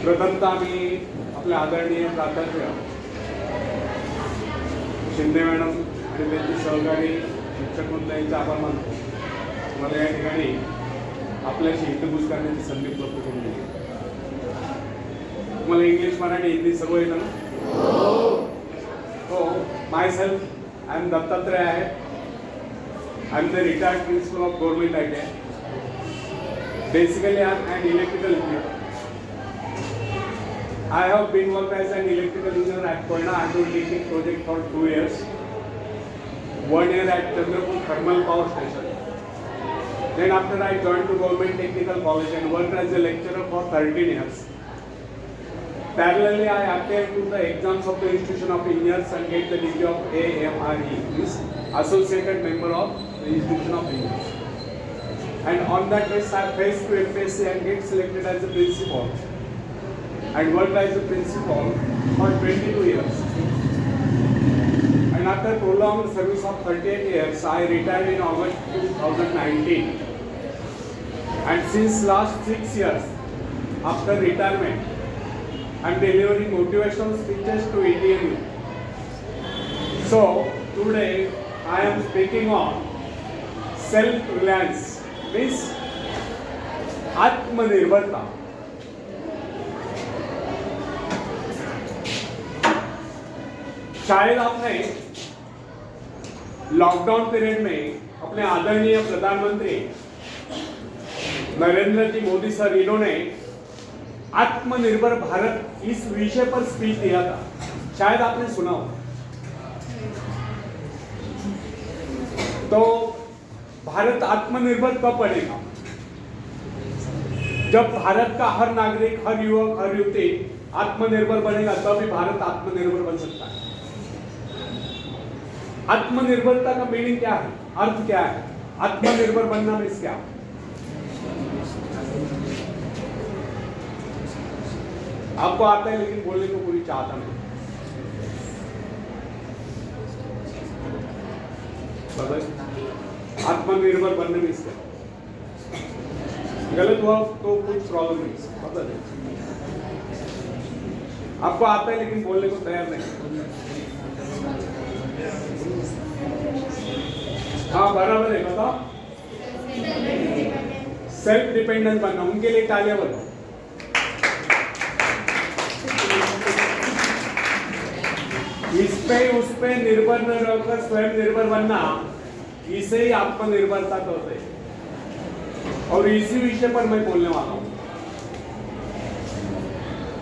प्रथमतः मी आपले आदरणीय प्राचार्य शिंदे मॅडम आणि त्यांचे सहकारी शिक्षक मंडळींचे आभार मानतो. मला या ठिकाणी आपल्याशी इंटरव्ह्यूज करण्याची संधी उपलब्ध करून दिली. तुम्हाला इंग्लिश मराठी हिंदी सर्व येतं ना? हो. My self I am Dattatray आहे. I am the retired principal of government ITI. Basically, I am an electrical engineer. I have been worked as an electrical engineer at Koyna hydroelectric project for 2 years. 1 year at Chandrapur Thermal Power Station. Then after I joined to Government Technical College and worked as a lecturer for 13 years. Parallelly, I applied to the exams of the Institution of Engineers and get the degree of AMRE, is Associated Member of the Institution of Engineers. And on that basis, I faced to MPSC and get selected as a principal and worked as a principal for 22 years. And after prolonged service of 38 years, I retired in August 2019. And since last 6 years, after retirement, I am delivering motivational speeches to Indian youth. So today, I am speaking on self-reliance. Means आत्मनिर्भरता. शायद आपने lockdown period में अपने आदरणीय प्रधानमंत्री नरेंद्र जी Modi sir इन्होंने आत्मनिर्भर भारत इस विषय पर स्पीच दिया था. शायद आपने सुना हो. तो भारत आत्मनिर्भर कब बनेगा? जब भारत का हर नागरिक, हर युवक, हर युवती आत्मनिर्भर बनेगा, तभी भारत आत्मनिर्भर बन सकता है. आत्मनिर्भरता का मीनिंग क्या है? अर्थ क्या है? आत्मनिर्भर बनना मीन्स क्या? आपको आता है लेकिन बोलने को कोई चाहता नहीं. आत्मनिर्भर बनने में इसका गलत हुआ तो कुछ प्रॉब्लम नहीं. पता है आपको आता है लेकिन बोलने को तैयार नहीं. हाँ बराबर है. बताओ. सेल्फ डिपेंडेंट बनना. उनके लिए तालियां बजाओ. इस पे उस पे निर्भर न रहकर स्वयं निर्भर बनना, इसे ही आत्मनिर्भरता कहते हैं. और इसी विषय पर मैं बोलने वाला हूं.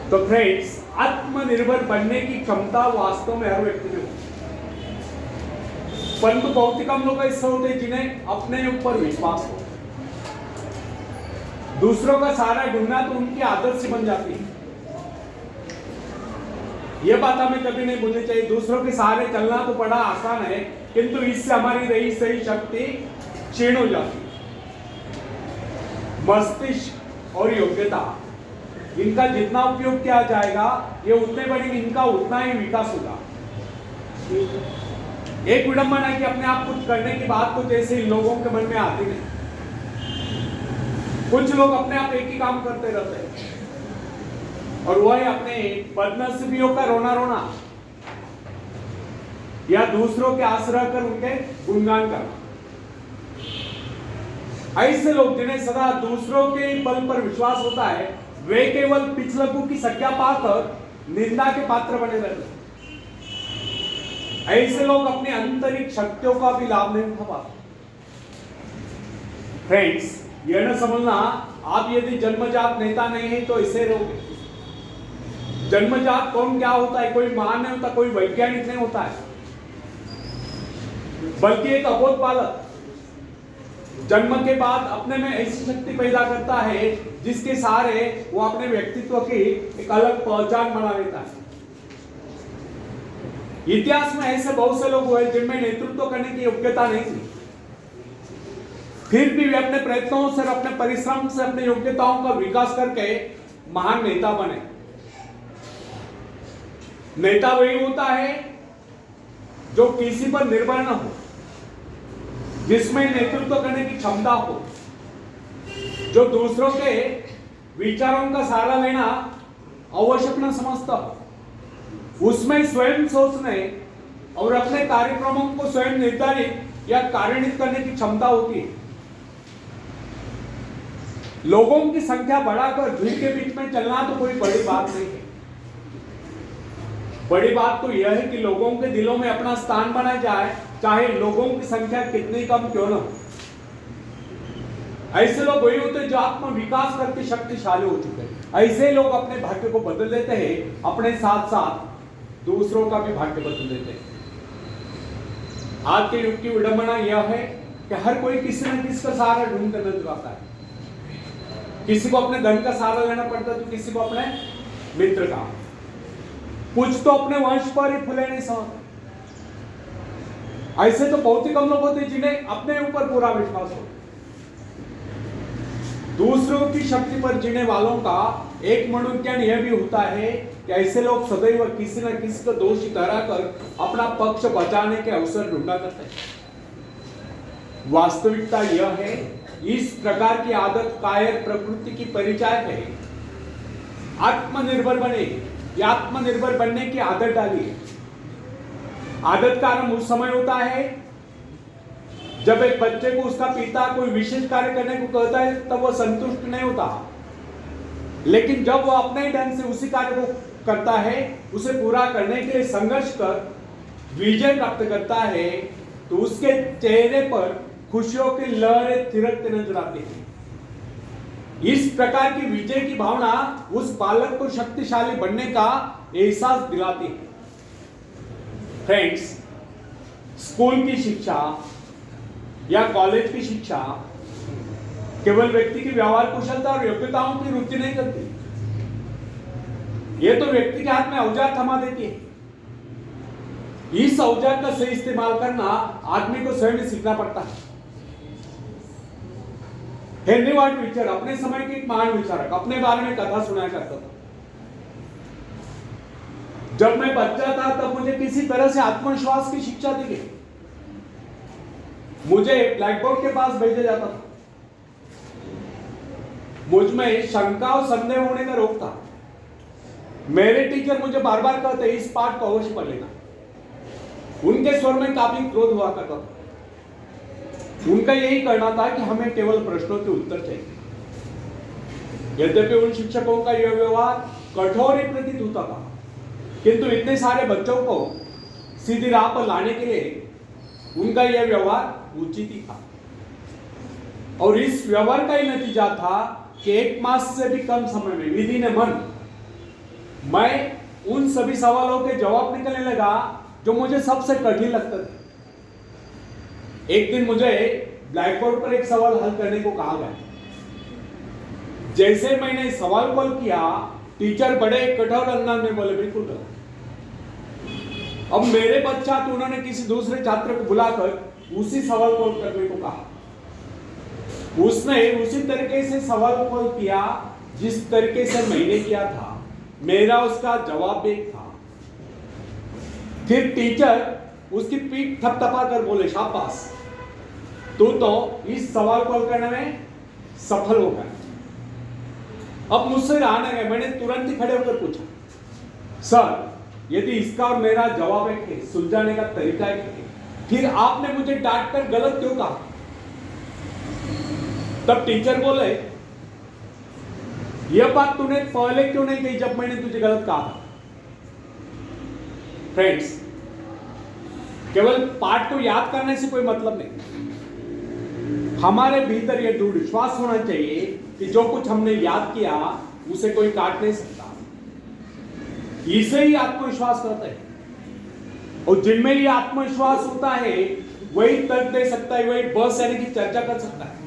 तो फ्रेंड्स, आत्मनिर्भर बनने की क्षमता वास्तव में हर व्यक्ति में होती है, परंतु बहुत ही कम लोग ऐसे होते हैं जिन्हें अपने ऊपर विश्वास हो. दूसरों का सहारा ढूंढना तो उनकी आदत सी बन जाती है. यह बात हमें कभी नहीं भूलनी चाहिए. दूसरों के सहारे चलना तो बड़ा आसान है, किंतु इससे हमारी रही सही शक्ति क्षीण हो जाती है. मस्तिष्क और योग्यता, इनका जितना उपयोग किया जाएगा, ये उतने बढ़ेंगे, इनका उतना ही विकास होगा. एक विडंबना है कि अपने आप कुछ करने की बात कुछ ऐसे लोगों के मन में आती नहीं. कुछ लोग अपने आप एक ही काम करते रहते हैं और वह अपने बदनसीबियों का रोना रोना या दूसरों के आश्रय कर उनके गुणगान करना. ऐसे लोग जिन्हें सदा दूसरों के बल पर विश्वास होता है, वे केवल पिछलकू की संज्ञा पाकर निंदा के पात्र बने रहते हैं. ऐसे लोग अपने आंतरिक शक्तियों का भी लाभ नहीं उठा पाते. फ्रेंड्स, यह न समझना आप यदि जन्मजात नेता नहीं है तो ऐसे रहोगे. जन्मजात कौन क्या होता है? कोई महान नहीं होता, कोई वैज्ञानिक नहीं होता है, बल्कि एक अबोध बालक जन्म के बाद अपने में ऐसी शक्ति पैदा करता है जिसके सहारे वो अपने व्यक्तित्व की एक अलग पहचान बना लेता है. इतिहास में ऐसे बहुत से लोग हुए जिनमें नेतृत्व करने की योग्यता नहीं थी, फिर भी वे अपने प्रयत्नों से, अपने परिश्रम से, अपने योग्यताओं का विकास करके महान नेता बने. नेता वही होता है जो किसी पर निर्भर न हो, जिसमें नेतृत्व करने की क्षमता हो, जो दूसरों के विचारों का सहारा लेना आवश्यक न समझता, उसमें स्वयं सोचने और अपने कार्यक्रमों को स्वयं निर्धारित या कार्यान्वित करने की क्षमता होती है। लोगों की संख्या बढ़ाकर भीड़ के बीच में चलना तो कोई बड़ी बात नहीं है। बड़ी बात तो यह है कि लोगों के दिलों में अपना स्थान बनाया जाए, चाहे लोगों की संख्या कितनी कम क्यों न हो। ऐसे लोग वही होते हैं जो आत्म विकास करके शक्तिशाली हो चुके हैं। ऐसे लोग अपने भाग्य को बदल देते हैं, अपने साथ साथ दूसरों का भी भाग्य बदल देते हैं। आज के युग की विडंबना यह है कि हर कोई किसी न किसी का सहारा ढूंढ कर नजर आता है। किसी को अपने धन का सहारा लेना पड़ता है तो किसी को अपने मित्र का, कुछ तो अपने वंश पर ही फुले नहीं समझते। ऐसे तो बहुत ही कम लोग होते हैं जिन्हें अपने ऊपर पूरा विश्वास हो। दूसरों की शक्ति पर जीने वालों का एक मनोविज्ञान यह भी होता है कि ऐसे लोग सदैव किसी न किसी को दोषी ठहराकर अपना पक्ष बचाने के अवसर ढूंढा करते हैं। वास्तविकता यह है, इस प्रकार की आदत कायर प्रकृति की परिचायक है। आत्मनिर्भर बने, आत्मनिर्भर बनने की आदत डाली है। आदत का आरंभ उस समय होता है जब एक बच्चे को उसका पिता कोई विशेष कार्य करने को कहता है तब वह संतुष्ट नहीं होता, लेकिन जब वह अपने ढंग से उसी कार्य को करता है, उसे पूरा करने के लिए संघर्ष कर विजय प्राप्त करता है, तो उसके चेहरे पर खुशियों की लहरें थिरकते नजर आती हैं। इस प्रकार की विजय की भावना उस बालक को शक्तिशाली बनने का एहसास दिलाती है। फ्रेंड्स, स्कूल की शिक्षा या कॉलेज की शिक्षा केवल व्यक्ति की व्यवहार कुशलता और योग्यताओं की वृद्धि नहीं करती, यह तो व्यक्ति के हाथ में औजार थमा देती है। इस औजार का सही इस्तेमाल करना आदमी को स्वयं सीखना पड़ता है। हेनरी वार्ड बीचर अपने समय के एक महान विचारक अपने बारे में कथा सुनाया करता था। जब मैं बच्चा था तब मुझे किसी तरह से आत्मविश्वास की शिक्षा दी गई। मुझे ब्लैक बोर्ड के पास भेजा जाता था। मुझ में शंका और संदेह होने का रोग था। मेरे टीचर मुझे बार बार कहते, इस पाठ को अवश्य पढ़ लेना। उनके स्वर में काफी क्रोध हुआ करता था। उनका यही कहना था कि हमें केवल प्रश्नों के उत्तर चाहिए। यद्यपि उन शिक्षकों का यह व्यवहार कठोर ही प्रतीत होता था, किंतु इतने सारे बच्चों को सीधी राह पर लाने के लिए उनका यह व्यवहार उचित ही था। और इस व्यवहार का ही नतीजा था कि 1 मास से भी कम समय में विधि ने मन मैं उन सभी सवालों के जवाब निकलने लगा जो मुझे सबसे कठिन लगते थे। एक दिन मुझे ब्लैक बोर्ड पर एक सवाल हल करने को कहा गया। जैसे मैंने सवाल को हल किया, टीचर बड़े कठोर अंदाज में बोले, बिल्कुल गलत। अब मेरे पश्चात उन्होंने किसी दूसरे छात्र को बुलाकर उसी सवाल को हल करने को कहा। उसने उसी तरीके से सवाल को हल किया जिस तरीके से मैंने किया था। मेरा उसका जवाब भी था। फिर टीचर उसकी पीठ थपथपा कर बोले, शाबाश, तू तो इस सवाल को हल करने में सफल हो गया। अब मुझसे रहा नहीं गया। मैंने तुरंत ही खड़े होकर पूछा, सर, यदि इसका और मेरा जवाब एक है, सुलझाने का तरीका एक है, फिर आपने मुझे डांट कर गलत क्यों कहा? तब टीचर बोले, यह बात तूने पहले क्यों नहीं कही जब मैंने तुझे गलत कहा था? फ्रेंड्स, केवल पाठ को याद करने से कोई मतलब नहीं। हमारे भीतर यह दृढ़ विश्वास होना चाहिए कि जो कुछ हमने याद किया उसे कोई काट नहीं सकता। इसे ही आत्मविश्वास कहते हैं। और जिनमें ये आत्मविश्वास होता है वही तर्क दे सकता है, वही बस यानी कि चर्चा कर सकता है।